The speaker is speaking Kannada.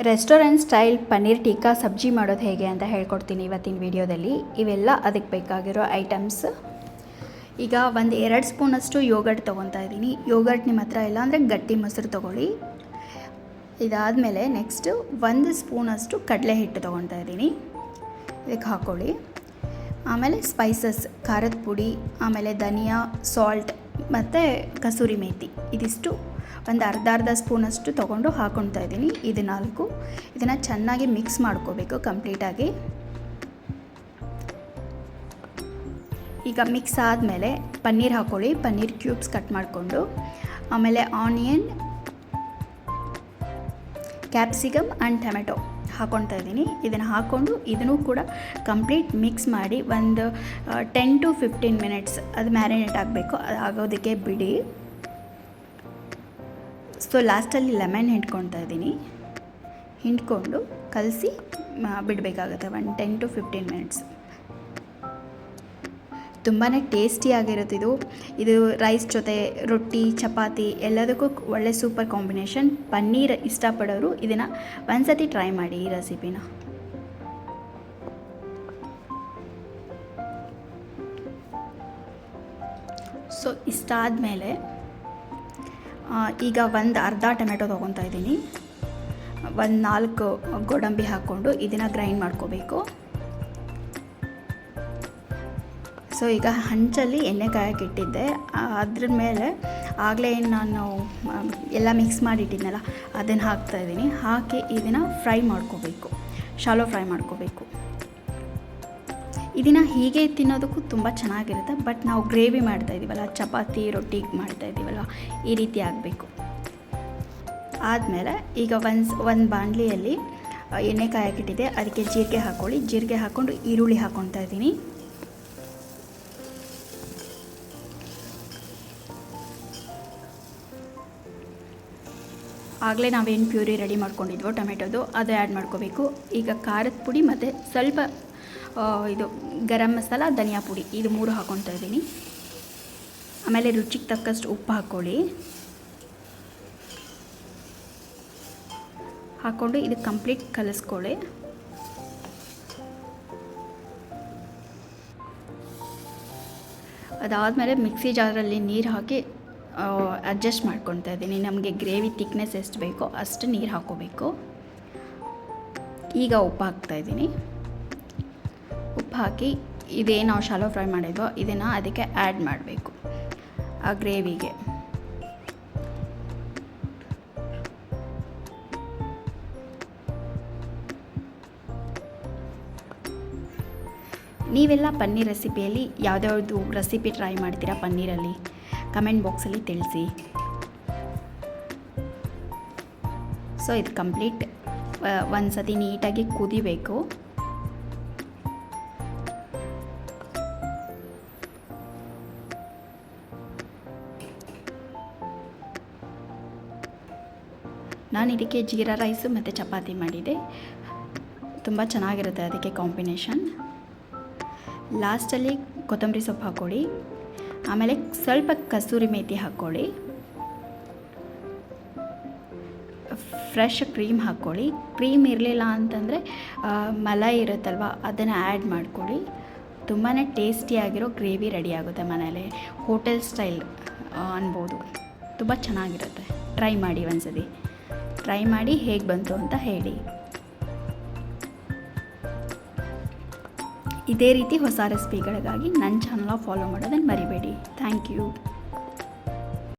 ರೆಸ್ಟೋರೆಂಟ್ ಸ್ಟೈಲ್ ಪನ್ನೀರ್ ಟಿಕ್ಕಾ ಸಬ್ಜಿ ಮಾಡೋದು ಹೇಗೆ ಅಂತ ಹೇಳ್ಕೊಡ್ತೀನಿ ಇವತ್ತಿನ ವಿಡಿಯೋದಲ್ಲಿ. ಇವೆಲ್ಲ ಅದಕ್ಕೆ ಬೇಕಾಗಿರೋ ಐಟಮ್ಸ್. ಈಗ ಒಂದು 2 ಸ್ಪೂನಷ್ಟು ಯೋಗರ್ಟ್ ತೊಗೊತಾ ಇದ್ದೀನಿ. ಯೋಗರ್ಟ್ ನಿಮ್ಮ ಹತ್ರ ಇಲ್ಲ ಅಂದರೆ ಗಟ್ಟಿ ಮೊಸರು ತೊಗೊಳ್ಳಿ. ಇದಾದಮೇಲೆ ನೆಕ್ಸ್ಟು 1 ಸ್ಪೂನಷ್ಟು ಕಡಲೆ ಹಿಟ್ಟು ತೊಗೊತಾ ಇದ್ದೀನಿ, ಇದಕ್ಕೆ ಹಾಕ್ಕೊಳ್ಳಿ. ಆಮೇಲೆ ಸ್ಪೈಸಸ್, ಖಾರದ ಪುಡಿ, ಆಮೇಲೆ ಧನಿಯಾ, ಸಾಲ್ಟ್ ಮತ್ತು ಕಸೂರಿ ಮೇಥಿ, ಇದಿಷ್ಟು ಒಂದು ಅರ್ಧ ಸ್ಪೂನಷ್ಟು ತೊಗೊಂಡು ಹಾಕ್ಕೊಳ್ತಾ ಇದ್ದೀನಿ. ಇದು 4. ಇದನ್ನು ಚೆನ್ನಾಗಿ ಮಿಕ್ಸ್ ಮಾಡ್ಕೋಬೇಕು ಕಂಪ್ಲೀಟಾಗಿ. ಈಗ ಮಿಕ್ಸ್ ಆದಮೇಲೆ ಪನ್ನೀರ್ ಹಾಕ್ಕೊಳ್ಳಿ. ಪನ್ನೀರ್ ಕ್ಯೂಬ್ಸ್ ಕಟ್ ಮಾಡಿಕೊಂಡು, ಆಮೇಲೆ ಆನಿಯನ್, ಕ್ಯಾಪ್ಸಿಕಮ್ ಆ್ಯಂಡ್ ಟೊಮೆಟೊ ಹಾಕ್ಕೊಳ್ತಾ ಇದ್ದೀನಿ. ಇದನ್ನು ಹಾಕ್ಕೊಂಡು ಇದನ್ನು ಕೂಡ ಕಂಪ್ಲೀಟ್ ಮಿಕ್ಸ್ ಮಾಡಿ ಒಂದು 10 to 15 ಮಿನಿಟ್ಸ್ ಅದು ಮ್ಯಾರಿನೇಟ್ ಆಗಬೇಕು. ಅದು ಆಗೋದಕ್ಕೆ ಬಿಡಿ. ಸೊ ಲಾಸ್ಟಲ್ಲಿ ಲೆಮನ್ ಹಿಂಡ್ಕೊಳ್ತಾ ಇದ್ದೀನಿ. ಹಿಂಡ್ಕೊಂಡು ಕಲಸಿ ಬಿಡಬೇಕಾಗುತ್ತೆ 10 to 15 ಮಿನಿಟ್ಸ್. ತುಂಬಾ ಟೇಸ್ಟಿಯಾಗಿರುತ್ತೆ ಇದು ರೈಸ್ ಜೊತೆ, ರೊಟ್ಟಿ, ಚಪಾತಿ ಎಲ್ಲದಕ್ಕೂ ಒಳ್ಳೆ ಸೂಪರ್ ಕಾಂಬಿನೇಷನ್. ಪನ್ನೀರ್ ಇಷ್ಟಪಡೋರು ಇದನ್ನು ಒಂದ್ಸತಿ ಟ್ರೈ ಮಾಡಿ ಈ ರೆಸಿಪಿನ. ಸೊ ಇಷ್ಟಾದಮೇಲೆ ಈಗ ಒಂದು ಅರ್ಧ ಟೊಮೆಟೊ ತೊಗೊತಾ ಇದ್ದೀನಿ. ಒಂದು 4 ಗೋಡಂಬಿ ಹಾಕ್ಕೊಂಡು ಇದನ್ನು ಗ್ರೈಂಡ್ ಮಾಡ್ಕೋಬೇಕು. ಸೊ ಈಗ ಹಂಚಲ್ಲಿ ಎಣ್ಣೆ ಕಾಯಕ್ಕೆ ಇಟ್ಟಿದ್ದೆ. ಅದ್ರ ಮೇಲೆ ಆಗಲೇ ನಾನು ಎಲ್ಲ ಮಿಕ್ಸ್ ಮಾಡಿಟ್ಟಿದ್ನಲ್ಲ ಅದನ್ನು ಹಾಕ್ತಾಯಿದ್ದೀನಿ. ಹಾಕಿ ಇದನ್ನು ಫ್ರೈ ಮಾಡ್ಕೋಬೇಕು, ಶಾಲೋ ಫ್ರೈ ಮಾಡ್ಕೋಬೇಕು. ಇದನ್ನು ಹೀಗೆ ತಿನ್ನೋದಕ್ಕೂ ತುಂಬ ಚೆನ್ನಾಗಿರುತ್ತೆ. ಬಟ್ ನಾವು ಗ್ರೇವಿ ಮಾಡ್ತಾಯಿದ್ದೀವಲ್ಲ, ಚಪಾತಿ ರೊಟ್ಟಿ ಮಾಡ್ತಾಯಿದ್ದೀವಲ್ಲ, ಈ ರೀತಿ ಆಗಬೇಕು. ಆದಮೇಲೆ ಈಗ ಒಂದು ಬಾಣಲಿಯಲ್ಲಿ ಎಣ್ಣೆ ಕಾಯಕ್ಕಿಟ್ಟಿದೆ, ಅದಕ್ಕೆ ಜೀರಿಗೆ ಹಾಕ್ಕೊಳ್ಳಿ. ಜೀರಿಗೆ ಹಾಕ್ಕೊಂಡು ಈರುಳ್ಳಿ ಹಾಕ್ಕೊತಾ ಇದ್ದೀನಿ. ಆಗಲೇ ನಾವೇನು ಪ್ಯೂರಿ ರೆಡಿ ಮಾಡ್ಕೊಂಡಿದ್ವೋ ಟೊಮೆಟೊದು, ಅದು ಆ್ಯಡ್ ಮಾಡ್ಕೋಬೇಕು. ಈಗ ಖಾರದ ಪುಡಿ ಮತ್ತು ಸ್ವಲ್ಪ ಇದು ಗರಂ ಮಸಾಲ, ಧನಿಯಾ ಪುಡಿ, ಇದು 3 ಹಾಕ್ಕೊತಾ ಇದ್ದೀನಿ. ಆಮೇಲೆ ರುಚಿಗೆ ತಕ್ಕಷ್ಟು ಉಪ್ಪು ಹಾಕ್ಕೊಳ್ಳಿ. ಹಾಕ್ಕೊಂಡು ಇದು ಕಂಪ್ಲೀಟ್ ಕಲಿಸ್ಕೊಳ್ಳಿ. ಅದಾದಮೇಲೆ ಮಿಕ್ಸಿ ಜಾರಲ್ಲಿ ನೀರು ಹಾಕಿ ಅಡ್ಜಸ್ಟ್ ಮಾಡ್ಕೊತಾ ಇದ್ದೀನಿ. ನಮಗೆ ಗ್ರೇವಿ ತಿಕ್ನೆಸ್ ಎಷ್ಟು ಬೇಕೋ ಅಷ್ಟು ನೀರು ಹಾಕ್ಕೋಬೇಕು. ಈಗ ಉಪ್ಪು ಹಾಕ್ತಾಯಿದ್ದೀನಿ. ಉಪ್ಪು ಹಾಕಿ ಇದೇನು ನಾವು ಶಾಲೋ ಫ್ರೈ ಮಾಡಿದ್ವೋ ಇದನ್ನು ಅದಕ್ಕೆ ಆ್ಯಡ್ ಮಾಡಬೇಕು, ಆ ಗ್ರೇವಿಗೆ. ನೀವೆಲ್ಲ ಪನ್ನೀರ್ ರೆಸಿಪಿಯಲ್ಲಿ ಯಾವುದ್ಯಾವುದು ರೆಸಿಪಿ ಟ್ರೈ ಮಾಡ್ತೀರಾ ಪನ್ನೀರಲ್ಲಿ, ಕಮೆಂಟ್ ಬಾಕ್ಸಲ್ಲಿ ತಿಳಿಸಿ. ಸೊ ಇದು ಕಂಪ್ಲೀಟ್ ಒಂದು ಸತಿ ನೀಟಾಗಿ ಕುದಿಬೇಕು. ನಾನು ಇದಕ್ಕೆ ಜೀರಾ ರೈಸು ಮತ್ತು ಚಪಾತಿ ಮಾಡಿದೆ. ತುಂಬ ಚೆನ್ನಾಗಿರುತ್ತೆ ಅದಕ್ಕೆ ಕಾಂಬಿನೇಷನ್. ಲಾಸ್ಟಲ್ಲಿ ಕೊತ್ತಂಬರಿ ಸೊಪ್ಪು ಹಾಕ್ಕೊಳ್ಳಿ. ಆಮೇಲೆ ಸ್ವಲ್ಪ ಕಸೂರಿ ಮೇಥಿ ಹಾಕ್ಕೊಳ್ಳಿ. ಫ್ರೆಶ್ ಕ್ರೀಮ್ ಹಾಕ್ಕೊಳ್ಳಿ. ಕ್ರೀಮ್ ಇರಲಿಲ್ಲ ಅಂತಂದರೆ ಮಲೈ ಇರುತ್ತಲ್ವ, ಅದನ್ನು ಆ್ಯಡ್ ಮಾಡ್ಕೊಳ್ಳಿ. ತುಂಬಾ ಟೇಸ್ಟಿಯಾಗಿರೋ ಗ್ರೇವಿ ರೆಡಿ ಆಗುತ್ತೆ ಮನೇಲಿ. ಹೋಟೆಲ್ ಸ್ಟೈಲ್ ಅನ್ಬೋದು. ತುಂಬ ಚೆನ್ನಾಗಿರುತ್ತೆ. ಟ್ರೈ ಮಾಡಿ ಒಂದ್ಸತಿ. ಟ್ರೈ ಮಾಡಿ ಹೇಗೆ ಬಂತು ಅಂತ ಹೇಳಿ. ಇದೇ ರೀತಿ ಹೊಸ ರೆಸಿಪಿಗಳಿಗಾಗಿ ನನ್ನ ಚಾನಲ್ನ ಫಾಲೋ ಮಾಡೋದನ್ನು ಮರಿಬೇಡಿ. Thank you.